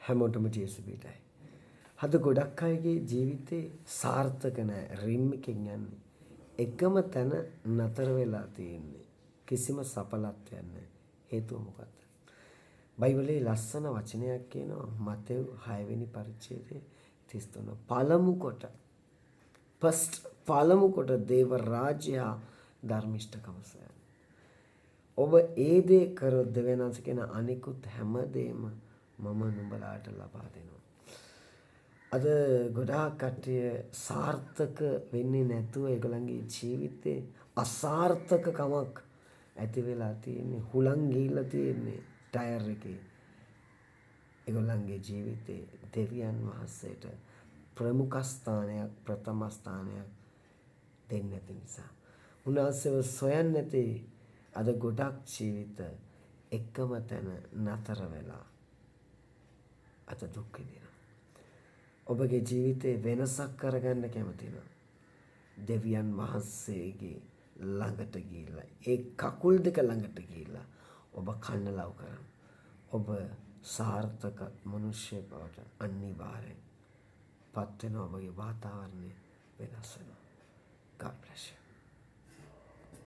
හැමෝටම ජේසුබීටයි. අද ගොඩක් අයගේ ජීවිතේ සාර්ථක නැහැ. රිම් එකෙන් යන්නේ. එකම තැන නතර වෙලා තියෙන්නේ. කිසිම සඵලත්වයක් නැහැ. හේතුව මොකක්ද? බයිබලයේ ලස්සන වචනයක් කියනවා මතෙව් 6 වෙනි පරිච්ඡේදයේ 33. පළමු කොට දේව රාජ්‍ය ධර්මිෂ්ඨකම සොයන්න. ඔබ ඒ දේ කරොත් දෙවියන්වහන්සේ කියන අනිකුත් හැමදේම මම නුඹලාට ලබා දෙනවා. අද ගොඩාක් කට්ටිය සාර්ථක වෙන්නේ නැතුව ඒගොල්ලන්ගේ ජීවිතේ අසාර්ථකකමක් ඇති වෙලා තියෙන්නේ. හුලං ගිහිල්ලා තියෙන්නේ ටයර් එකේ. ඒගොල්ලන්ගේ ජීවිතේ දෙවියන් වහන්සේට ප්‍රමුඛ ස්ථානයක් ප්‍රථම ස්ථානයක් දෙන්නේ නැති නිසා. උන්වහන්සේව සොයන්නේ නැති අද ගොඩක් ජීවිත එකම තැන නතර වෙලා අද දුක් විඳිනවා. ඔබගේ ජීවිතේ වෙනසක් කරගන්න කැමති නම් දෙවියන් වහන්සේගේ ළඟට ගිහිල්ලා ඒ කකුල් දෙක ළඟට ගිහිල්ලා ඔබ කන්න ලව් කරන්න. ඔබ සාර්ථක මිනිස්සෙක් බවට අනිවාර්යෙන් පත් වෙනවා. ඔබගේ වාතාවරණය වෙනස් වෙනවා. God bless you.